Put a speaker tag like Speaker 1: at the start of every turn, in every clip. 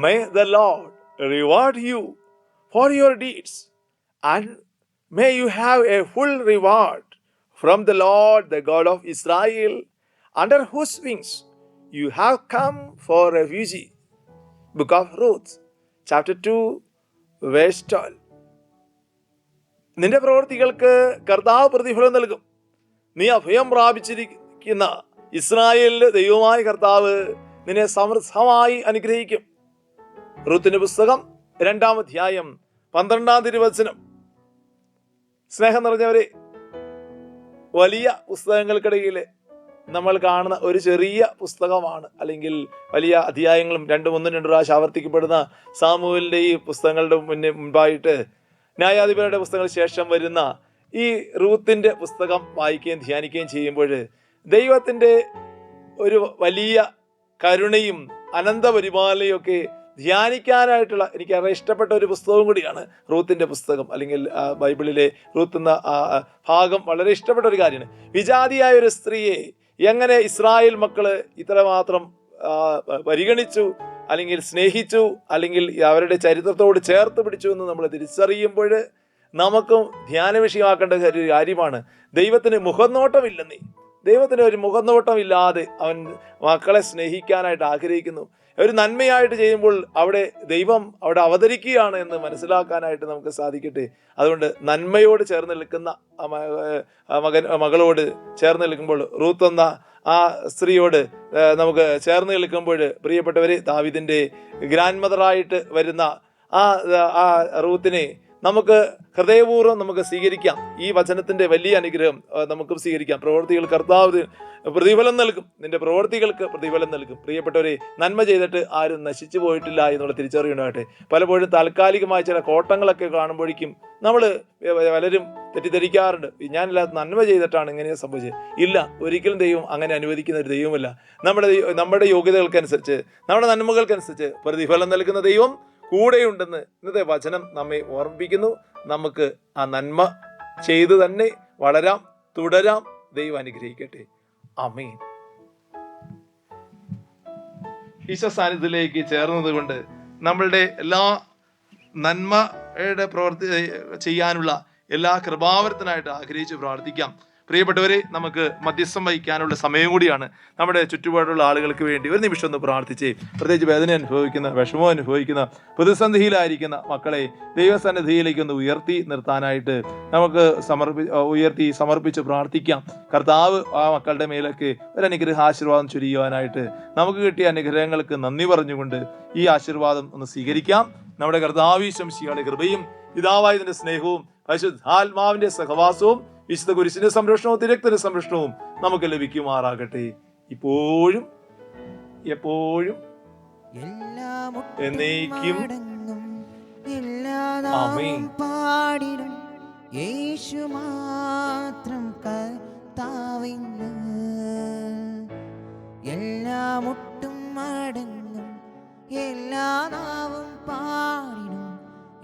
Speaker 1: May the Lord reward you for your deeds, and may you have a full reward from the Lord, the God of Israel, under whose wings you have come for refuge. Book of Ruth, chapter 2, verse 12. നിന്റെ പ്രവൃത്തികൾക്ക് കർത്താവ് പ്രതിഫലം നൽകും. നീ അഭയം പ്രാപിച്ചിരിക്കുന്ന ഇസ്രായേലിന്റെ ദൈവമായ കർത്താവ് നിന്നെ സമൃദ്ധമായി അനുഗ്രഹിക്കും. റൂത്തിന്റെ പുസ്തകം 2-ാം അധ്യായം 12-ാം തിരുവചനം. സ്നേഹം നിറഞ്ഞവരെ, വലിയ പുസ്തകങ്ങൾക്കിടയിൽ നമ്മൾ കാണുന്ന ഒരു ചെറിയ പുസ്തകമാണ്, അല്ലെങ്കിൽ വലിയ അധ്യായങ്ങളും 2 പ്രാവശ്യം ആവർത്തിക്കപ്പെടുന്ന സാമുവേലിന്റെ ഈ പുസ്തകങ്ങളുടെ മുൻപായിട്ട് ന്യായാധിപരുടെ പുസ്തകങ്ങൾക്ക് ശേഷം വരുന്ന ഈ റൂത്തിന്റെ പുസ്തകം വായിക്കുകയും ധ്യാനിക്കുകയും ചെയ്യുമ്പോൾ ദൈവത്തിൻ്റെ ഒരു വലിയ കരുണയും അനന്തപരിപാലനയും ഒക്കെ ധ്യാനിക്കാനായിട്ടുള്ള എനിക്ക് ഏറെ ഇഷ്ടപ്പെട്ട ഒരു പുസ്തകവും കൂടിയാണ് റൂത്തിന്റെ പുസ്തകം, അല്ലെങ്കിൽ ബൈബിളിലെ റൂത്ത് എന്ന ഭാഗം വളരെ ഇഷ്ടപ്പെട്ട ഒരു കാര്യമാണ്. വിജാതിയായ ഒരു സ്ത്രീയെ എങ്ങനെ ഇസ്രായേൽ മക്കള് ഇത്രമാത്രം പരിഗണിച്ചു, അല്ലെങ്കിൽ സ്നേഹിച്ചു, അല്ലെങ്കിൽ അവരുടെ ചരിത്രത്തോട് ചേർത്ത് പിടിച്ചു എന്ന് നമ്മൾ തിരിച്ചറിയുമ്പോൾ നമുക്കും ധ്യാന വിഷയമാക്കേണ്ട ഒരു കാര്യമാണ്. ദൈവത്തിന് മുഖനോട്ടമില്ലെന്നേ. ദൈവത്തിന് ഒരു മുഖനോട്ടമില്ലാതെ അവൻ മക്കളെ സ്നേഹിക്കാനായിട്ട് ആഗ്രഹിക്കുന്നു. ഒരു നന്മയായിട്ട് ചെയ്യുമ്പോൾ അവിടെ ദൈവം അവിടെ അവതരിക്കുകയാണ് എന്ന് മനസ്സിലാക്കാനായിട്ട് നമുക്ക് സാധിക്കട്ടെ. അതുകൊണ്ട് നന്മയോട് ചേർന്ന് നിൽക്കുന്ന മകളോട് ചേർന്ന് നിൽക്കുമ്പോൾ, റൂത്ത് എന്ന ആ സ്ത്രീയോട് നമുക്ക് ചേർന്ന് നിൽക്കുമ്പോൾ, പ്രിയപ്പെട്ടവരെ, ദാവീദിന്റെ ഗ്രാൻഡ് മദറായിട്ട് വരുന്ന ആ റൂത്തിനെ നമുക്ക് ഹൃദയപൂർവ്വം നമുക്ക് സ്വീകരിക്കാം. ഈ വചനത്തിന്റെ വലിയ അനുഗ്രഹം നമുക്കും സ്വീകരിക്കാം. പ്രവൃത്തികൾ കർത്താവ് പ്രതിഫലം നൽകും. നിന്റെ പ്രവൃത്തികൾക്ക് പ്രതിഫലം നൽകും. പ്രിയപ്പെട്ടവരെ, നന്മ ചെയ്തിട്ട് ആരും നശിച്ചു പോയിട്ടില്ല എന്നുള്ള തിരിച്ചറിവുണ്ടാകട്ടെ. പലപ്പോഴും താൽക്കാലികമായ ചില കോട്ടങ്ങളൊക്കെ കാണുമ്പോഴേക്കും നമ്മൾ പലരും തെറ്റിദ്ധരിക്കാറുണ്ട്, ഞാനില്ലാത്ത നന്മ ചെയ്തിട്ടാണ് ഇങ്ങനെ സംഭവിച്ചത്. ഇല്ല, ഒരിക്കലും ദൈവം അങ്ങനെ അനുവദിക്കുന്ന ഒരു ദൈവമല്ല. നമ്മുടെ യോഗ്യതകൾക്കനുസരിച്ച്, നമ്മുടെ നന്മകൾക്കനുസരിച്ച് പ്രതിഫലം നൽകുന്ന ദൈവം കൂടെയുണ്ടെന്ന് ഇന്നത്തെ വചനം നമ്മെ ഓർമ്മിപ്പിക്കുന്നു. നമുക്ക് ആ നന്മ ചെയ്തു തന്നെ വളരാം, തുടരാം. ദൈവം അനുഗ്രഹിക്കട്ടെ. ആമേൻ. ഈശോ സാന്നിധ്യത്തിലേക്ക് ചേർന്നത് കൊണ്ട് നമ്മളുടെ എല്ലാ നന്മയുടെ പ്രവൃത്തി ചെയ്യാനുള്ള എല്ലാ കൃപാവരത്തിനായിട്ട് ആഗ്രഹിച്ച് പ്രാർത്ഥിക്കാം. പ്രിയപ്പെട്ടവരെ, നമുക്ക് മധ്യസ്ഥം വഹിക്കാനുള്ള സമയം കൂടിയാണ്. നമ്മുടെ ചുറ്റുപാടുള്ള ആളുകൾക്ക് വേണ്ടി ഒരു നിമിഷം ഒന്ന് പ്രാർത്ഥിച്ചേ. പ്രത്യേകിച്ച് വേദന അനുഭവിക്കുന്ന, വിഷമം അനുഭവിക്കുന്ന, പ്രതിസന്ധിയിലായിരിക്കുന്ന മക്കളെ ദൈവസന്നിധിയിലേക്ക് ഒന്ന് ഉയർത്തി നിർത്താനായിട്ട് നമുക്ക് സമർപ്പിച്ച് പ്രാർത്ഥിക്കാം. കർത്താവ് ആ മക്കളുടെ മേലൊക്കെ ഒരു ആശീർവാദം ചൊരിയുവാനായിട്ട് നമുക്ക് കിട്ടിയ അനുഗ്രഹങ്ങൾക്ക് നന്ദി പറഞ്ഞുകൊണ്ട് ഈ ആശീർവാദം ഒന്ന് സ്വീകരിക്കാം. നമ്മുടെ കർത്താവ് ശംസിയുടെ കൃപയും പിതാവായതിന്റെ സ്നേഹവും പരിശുദ്ധാത്മാവിന്റെ സഹവാസവും വിശുദ്ധ കുരിശിന്റെ സംരക്ഷണവും തിരക്തന്റെ സംരക്ഷണവും നമുക്ക് ലഭിക്കുമാറാകട്ടെ, ഇപ്പോഴും എപ്പോഴും എന്നേക്കും. ആമേൻ. യേശു മാത്രം കർത്താവിന് എല്ലാ മുട്ടും മടങ്ങും, എല്ലാ നാവും പാടിടും.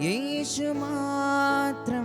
Speaker 1: യേശു മാത്രം